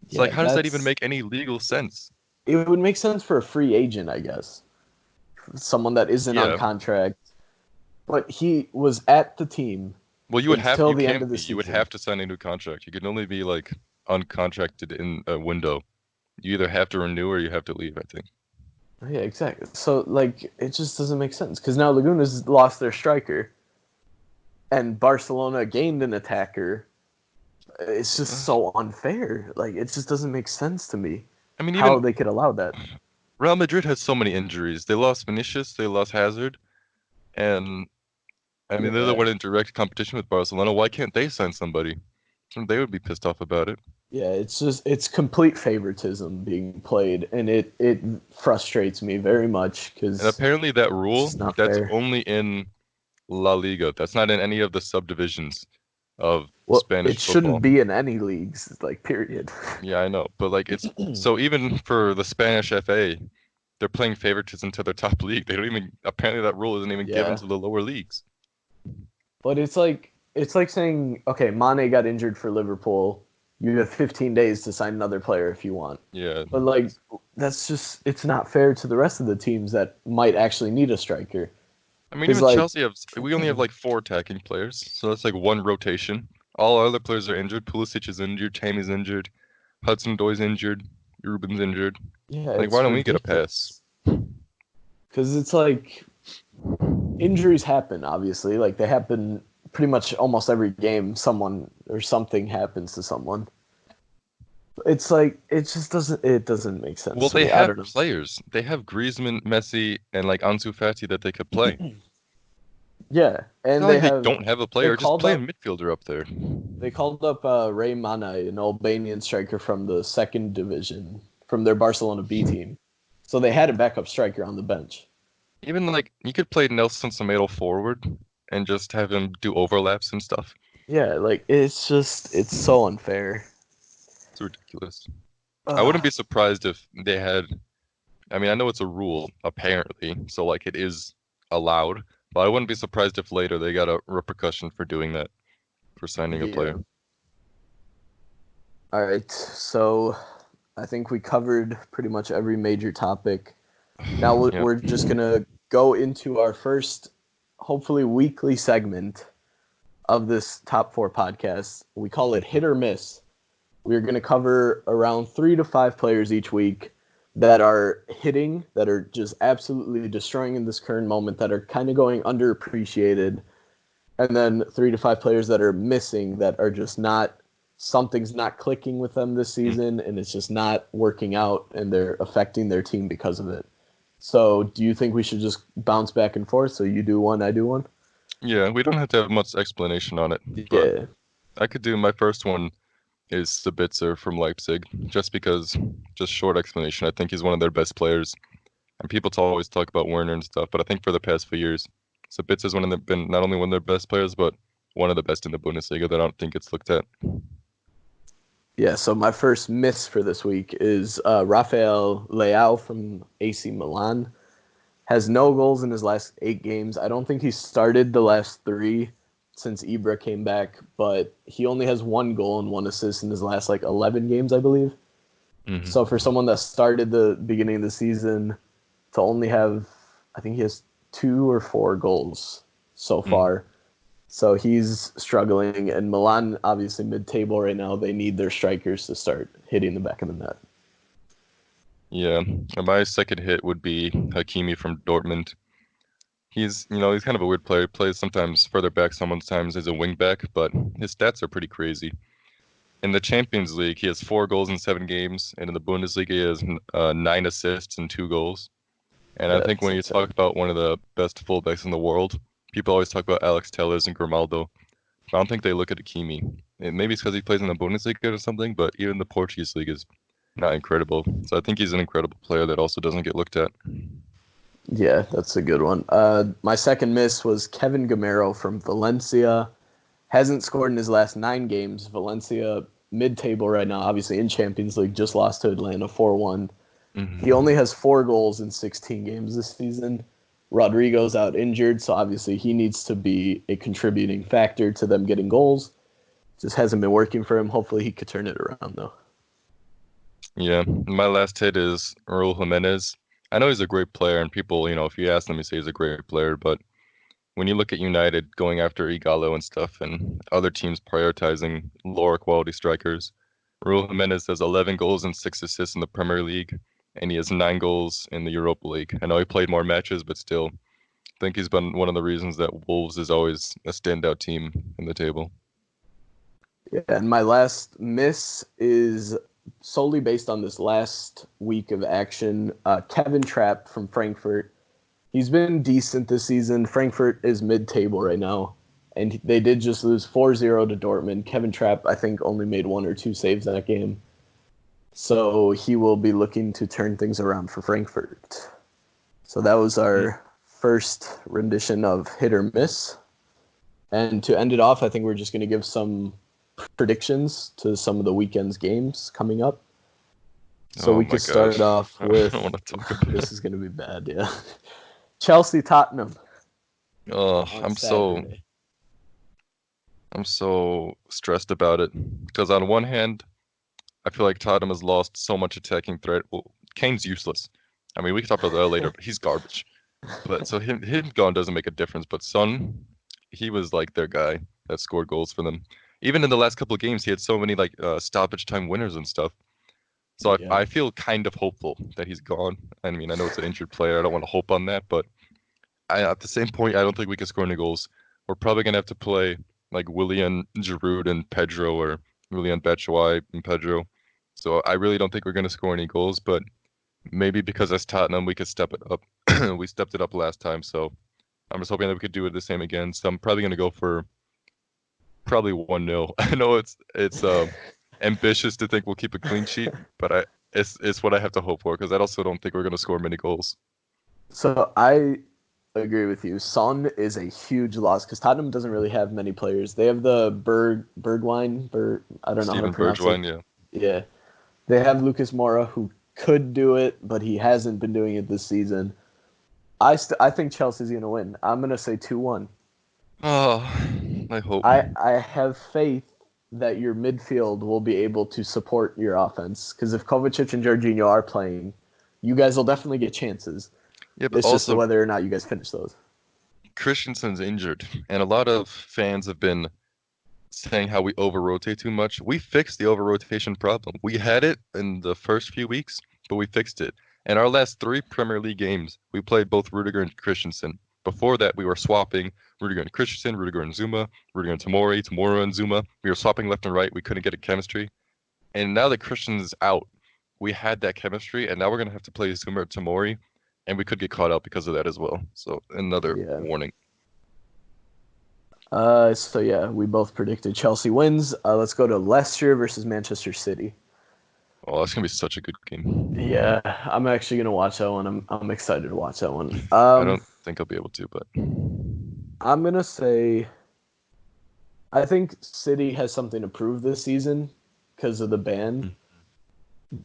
It's like, yeah, how does that even make any legal sense? it would make sense for a free agent, I guess. someone that isn't on Yeah. contract, but he was at the team Well, until you the end can't of be. the You would season. have to sign a new contract. You can only be like uncontracted in a window. You either have to renew or you have to leave, I think. Yeah, exactly. So like it just doesn't make sense because now Laguna's lost their striker and Barcelona gained an attacker. It's just Uh, so unfair. Like it just doesn't make sense to me I mean, how even they could allow that. Real Madrid has so many injuries. They lost Vinicius, they lost Hazard, and I mean, they're the Yeah, one in direct competition with Barcelona. Why can't they sign somebody? They would be pissed off about it. yeah. It's complete favoritism being played, and it frustrates me very much And because apparently that it's rule, just not that's fair. only in La Liga. That's not in any of the subdivisions of Well, Spanish it shouldn't football. be in any leagues, like period. Yeah, I know. But like it's so even for the Spanish FA, they're playing favoritism to their top league. They don't even apparently that rule isn't even given Yeah, to the lower leagues. but it's like saying, okay, Mane got injured for Liverpool. You have 15 days to sign another player if you want. Yeah. But like that's just it's not fair to the rest of the teams that might actually need a striker. I mean Because even like Chelsea have we only have like four attacking players, so that's like one rotation. All our other players are injured. Pulisic is injured, Tammy's injured, Hudson-Odoi's injured, Ruben's injured. yeah, Like why it's don't we get a pass? ridiculous. Because it's like injuries happen. Obviously, like they happen pretty much almost every game. Someone or something happens to someone. It's like it doesn't make sense Well, to they me. I have don't know. players. They have Griezmann, Messi, and like Ansu Fati that they could play. Yeah, It's and not like they don't have a they player. Just called play a up midfielder up there. they called up Ray Mana, an Albanian striker from the second division from their Barcelona B team. So they had a backup striker on the bench. Even like you could play Nelson Semedo forward and just have him do overlaps and stuff. Yeah, like it's so unfair. It's ridiculous. I wouldn't Ugh. be surprised if they had. I mean, I know it's a rule apparently, so like it is allowed, but I wouldn't be surprised if later they got a repercussion for doing that, for signing a player. Yeah. All right. So I think we covered pretty much every major topic. Now Yeah. we're just gonna go into our first, hopefully weekly segment of this top four podcast. We call it hit or miss. We're gonna cover around 3 to 5 players each week that are hitting, that are just absolutely destroying in this current moment, that are kind of going underappreciated, and then 3 to 5 players that are missing, that are just not something's not clicking with them this Mm. season, and it's just not working out, and they're affecting their team because of it. So, do you think we should just bounce back and forth? So you do one, I do one. Yeah, we don't have to have much explanation on it, but Yeah, I could do my first one is Sabitzer from Leipzig, just because, just short explanation. I think he's one of their best players, and people always talk about Werner and stuff, but I think for the past few years, Sabitzer's been not only one of their best players, but one of the best in the Bundesliga that I don't think it's looked at. yeah. So my first miss for this week is Rafael Leao from AC Milan. Has no goals in his last 8 games. I don't think he started the last three since Ibra came back, but he only has 1 goal and 1 assist in his last like 11 games, I believe. So for Hmm. someone that started the beginning of the season to only have, I think he has 2 or 4 goals so Hmm. far. So he's struggling, and Milan obviously mid-table right now. They need their strikers to start hitting the back of the net. Yeah, and my second hit would be Hakimi from Dortmund. He's kind of a weird player. He plays sometimes further back, sometimes as a wing back, but his stats are pretty crazy. In the Champions League, he has 4 goals in 7 games, and in the Bundesliga, he has 9 assists and 2 goals. And I think That's when you talk insane. about one of the best fullbacks in the world, people always talk about Alex Telles and Grimaldo. I don't think they look at Hakimi. Maybe it's because he plays in the Bundesliga or something, but even the Portuguese league is not incredible. So I think he's an incredible player that also doesn't get looked at. Yeah, that's a good one. My second miss was Kevin Gamero from Valencia. Hasn't scored in his last 9 games. Valencia mid-table right now, obviously in Champions League, just lost to Atlanta 4-1. He only Hmm. has 4 goals in 16 games this season. Rodrigo's out injured, so obviously he needs to be a contributing factor to them getting goals. Just hasn't been working for him. Hopefully he could turn it around though. Yeah, my last hit is Raul Jimenez. I know he's a great player, and people, if you ask them, he say he's a great player. But when you look at United going after Igalo and stuff, and other teams prioritizing lower quality strikers, Raul Jimenez has 11 goals and 6 assists in the Premier League, and he has 9 goals in the Europa League. I know he played more matches, but still, I think he's been one of the reasons that Wolves is always a standout team in the table. Yeah, and my last miss is solely based on this last week of action. Kevin Trapp from Frankfurt. He's been decent this season. Frankfurt is mid-table right now, and they did just lose 4-0 to Dortmund. Kevin Trapp, I think, only made 1 or 2 saves that game. So he will be looking to turn things around for Frankfurt. So that was our first rendition of hit or miss. And to end it off, I think we're just going to give some predictions to some of the weekend's games coming up. So Oh we my could start gosh. off I with don't want to talk about this it. is going to be bad, yeah. Chelsea Tottenham Oh, on I'm so Saturday. I'm so stressed about it because on one hand, I feel like Tottenham has lost so much attacking threat. Well, Kane's useless. I mean, we can talk about that later, but he's garbage. But so him gone doesn't make a difference. But Son, he was like their guy that scored goals for them. Even in the last couple of games, he had so many like stoppage time winners and stuff. So Yeah. I feel kind of hopeful that he's gone. I mean, I know it's an injured player. I don't want to hope on that, but at the same point, I don't think we can score any goals. We're probably gonna have to play like Willian Giroud and Pedro or Willian Batshuayi and Pedro. So I really don't think we're gonna score any goals, but maybe because as Tottenham we could step it up. We stepped it up last time, so I'm just hoping that we could do it the same again. So I'm probably gonna go for probably 1-0. I know it's ambitious to think we'll keep a clean sheet, but it's what I have to hope for because I also don't think we're gonna score many goals. So I agree with you. Son is a huge loss because Tottenham doesn't really have many players. They have the I don't know how to Steven pronounce it. Bergwijn, yeah. Yeah. They have Lucas Moura who could do it, but he hasn't been doing it this season. I think Chelsea's going to win. I'm going to say 2-1. Oh, I hope. I have faith that your midfield will be able to support your offense because if Kovacic and Jorginho are playing, you guys will definitely get chances. Yeah, but It's just also whether or not you guys finish those. Christensen's injured, and a lot of fans have been saying how we over rotate too much. We fixed the over rotation problem. We had it in the first few weeks, but we fixed it. In our last 3 Premier League games, we played both Rudiger and Christensen. Before that, we were swapping Rudiger and Christensen, Rudiger and Zuma, Rudiger and Tomori, Tomori and Zuma. We were swapping left and right. We couldn't get a chemistry. And now that Christensen's out, we had that chemistry, and now we're gonna have to play Zuma or Tomori, and we could get caught out because of that as well. So another Yeah. warning. So yeah, we both predicted Chelsea wins. Let's go to Leicester versus Manchester City. Oh, that's gonna be such a good game. Yeah, I'm actually gonna watch that one. I'm excited to watch that one. I don't think I'll be able to, but I'm gonna say I think City has something to prove this season because of the ban,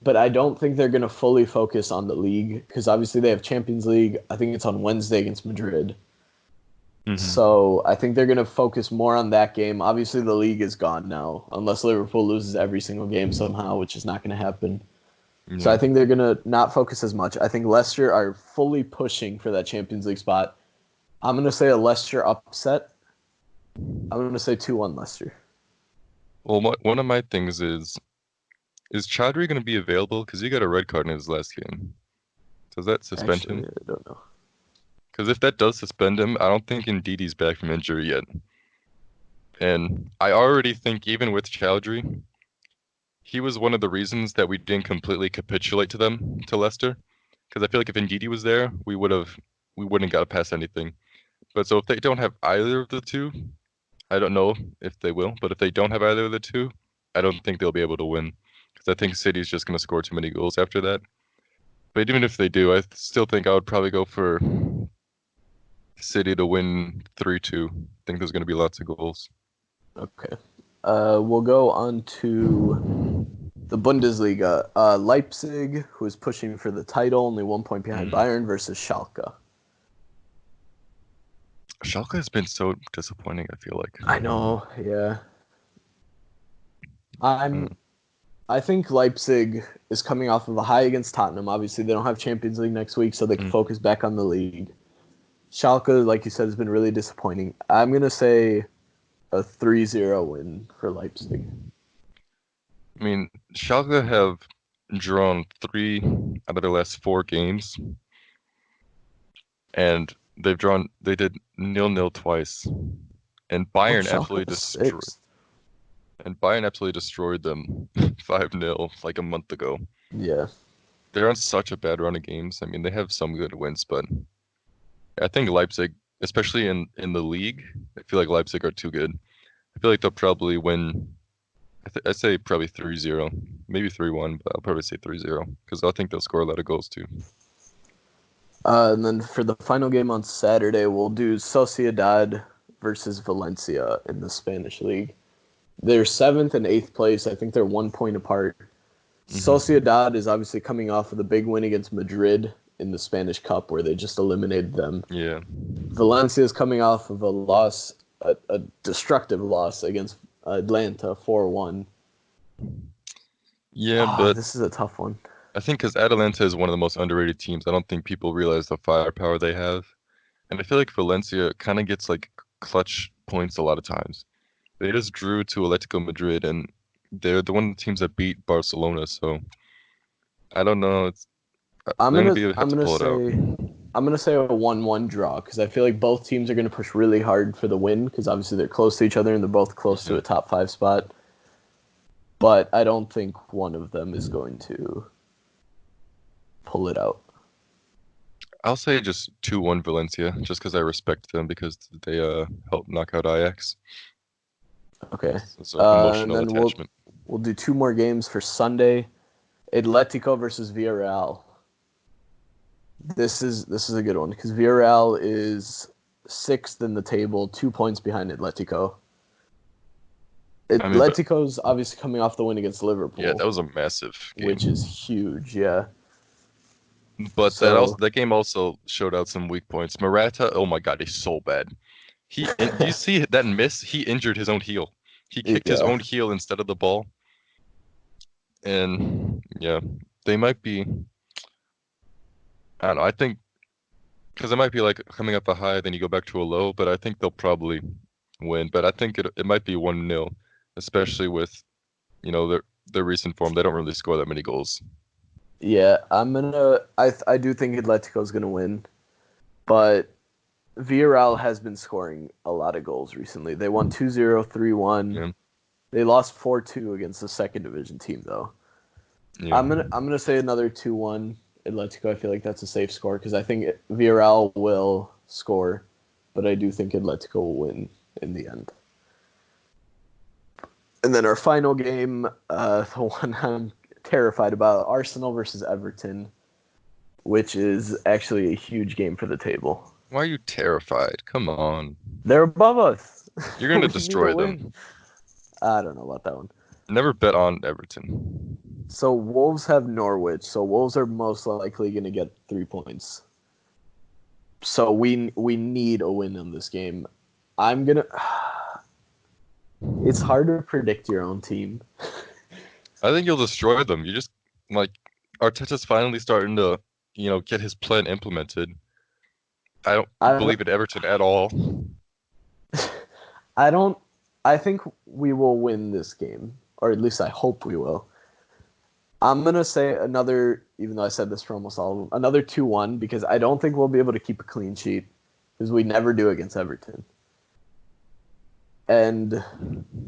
but I don't think they're gonna fully focus on the league because obviously they have Champions League. I think it's on Wednesday against Madrid. mm-hmm. So I think they're going to focus more on that game. Obviously, the league is gone now, unless Liverpool loses every single game somehow, which is not going to happen. So Yeah. I think they're going to not focus as much. I think Leicester are fully pushing for that Champions League spot. I'm going to say a Leicester upset. I'm going to say 2-1 Leicester. Well, one of my things is Chaudhry going to be available? Because he got a red card in his last game. Does that suspend Actually, him? I don't know. Because if that does suspend him, I don't think Ndidi's back from injury yet. And I already think even with Chaudhry, he was one of the reasons that we didn't completely capitulate to Leicester. Because I feel like if Ndidi was there, we wouldn't got past anything. But so if they don't have either of the two, I don't know if they will, but if they don't have either of the two, I don't think they'll be able to win. Because I think City's just going to score too many goals after that. But even if they do, I still think I would probably go for City to win 3-2. I think there's going to be lots of goals. Okay. We'll go on to the Bundesliga. Leipzig, who is pushing for the title, only 1 point behind Bayern, versus Schalke. Schalke has been so disappointing, I feel like. I know, yeah. I'm I think Leipzig is coming off of a high against Tottenham. Obviously, they don't have Champions League next week, so they can Mm. focus back on the league. Schalke, like you said, has been really disappointing. I'm going to say a 3-0 win for Leipzig. I mean, Schalke have drawn 3 out of their last 4 games, and they did 0-0 twice, and Oh, Bayern Schalke absolutely is destroyed sixth. and Bayern absolutely destroyed them 5-0 like a month ago. Yeah. They're on such a bad run of games. I mean, they have some good wins, but I think Leipzig, especially in the league, I feel like Leipzig are too good. I feel like they'll probably win. I say probably 3-0, maybe 3-1, but I'll probably say 3-0 because I think they'll score a lot of goals too. And then for the final game on Saturday, we'll do Sociedad versus Valencia in the Spanish league. They're seventh and eighth place. I think they're 1 point apart. Hmm. Sociedad is obviously coming off of the big win against Madrid in the Spanish Cup where they just eliminated them. Yeah. Valencia is coming off of a loss, a destructive loss against Atlanta 4-1. Yeah, but This is a tough one. I think because Atalanta is one of the most underrated teams, I don't think people realize the firepower they have. And I feel like Valencia kind of gets like clutch points a lot of times. They just drew to Atletico Madrid, and they're the one of the teams that beat Barcelona. So I don't know. I'm They're gonna gonna be have I'm to gonna pull it out. say I'm gonna say a 1-1 draw because I feel like both teams are gonna push really hard for the win because obviously they're close to each other and they're both close to Hmm. a top five spot. But I don't think one of them is going to pull it out. I'll say just 2-1 Valencia, just because I respect them because they helped knock out Ajax. Okay. It's an And emotional then we'll attachment. we'll do two more games for Sunday. Atletico versus Villarreal. This is a good one because Villarreal is sixth in the table, 2 points behind Atletico. I mean, but Atletico's obviously coming off the win against yeah, that Liverpool, was a massive which is game. huge. Yeah. But So that game also showed out some weak points. Morata, oh my God, he's so bad. Do you see that miss? He injured his own heel. He kicked his yeah, own heel instead of the ball. And yeah, they might be, I don't know, I think, because it might be like coming up a high, then you go back to a low, but I think they'll probably win. But I think it might be 1-0, especially with, their recent form. They don't really score that many goals. yeah. I do think Atletico's gonna win, but Villarreal has been scoring a lot of goals recently. They won 2-0, 3-1. Yeah. They lost 4-2 against the second division team though. Yeah. I'm gonna say another 2-1 Atletico. I feel like that's a safe score because I think Villarreal will score, but I do think Atletico will win in the end. And then our final game, the one I'm terrified about, Arsenal versus Everton, which is actually a huge game for the table. Why are you terrified? Come on. They're above us. You're gonna We need a destroy win. them. I don't know about that one. Never bet on Everton. So Wolves have Norwich. So Wolves are most likely going to get 3 points. So we need a win in this game. I'm gonna. It's hard to predict your own team. I think you'll destroy them. You just like Arteta's finally starting to, get his plan implemented. I don't I don't. believe in Everton at all. I don't. I think we will win this game, or at least I hope we will. I'm gonna say another, even though I said this for almost all of them, another 2-1 because I don't think we'll be able to keep a clean sheet because we never do against Everton. And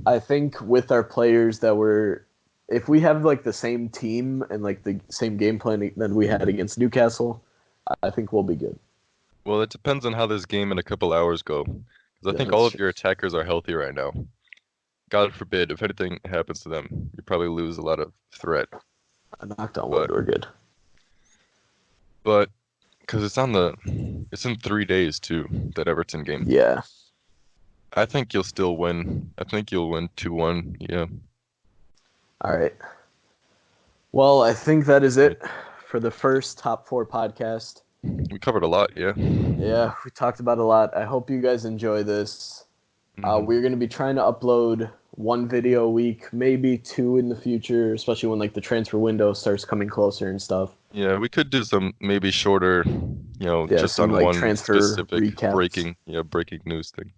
I think with our players that were, if we have like the same team and like the same game plan that we had against Newcastle, I think we'll be good. Well, it depends on how this game in a couple hours go. Because I Yeah, think all that's of true. your attackers are healthy right now. God forbid, if anything happens to them, you probably lose a lot of threat. I knocked on wood. But We're good. but because it's in 3 days too, that Everton game. Yeah. I think you'll still win. I think you'll win 2-1. Yeah. All right. Well, I think that is Right. it for the first top four podcast. We covered a lot, yeah. Yeah, we talked about a lot. I hope you guys enjoy this. Hmm. We're going to be trying to upload one video a week, maybe two in the future, especially when like the transfer window starts coming closer and stuff. Yeah, we could do some maybe shorter, Yeah, just some on like one transfer specific recaps. breaking news thing.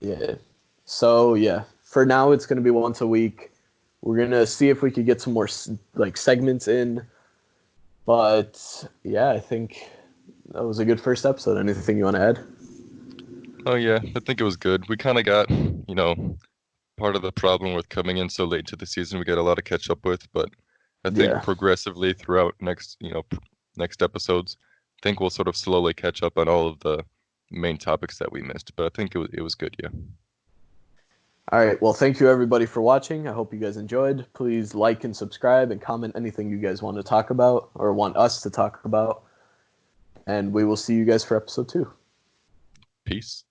Yeah. So yeah, for now it's gonna be once a week. We're gonna see if we could get some more like segments in. But yeah, I think that was a good first episode. Anything you want to add? Oh yeah, I think it was good. We kind of got, part of the problem with coming in so late to the season. We got a lot to catch up with, but I think Yeah. progressively throughout next episodes, I think we'll sort of slowly catch up on all of the main topics that we missed. But I think it was good, yeah. All right. Well, thank you everybody for watching. I hope you guys enjoyed. Please like and subscribe and comment anything you guys want to talk about or want us to talk about. And we will see you guys for episode 2. Peace.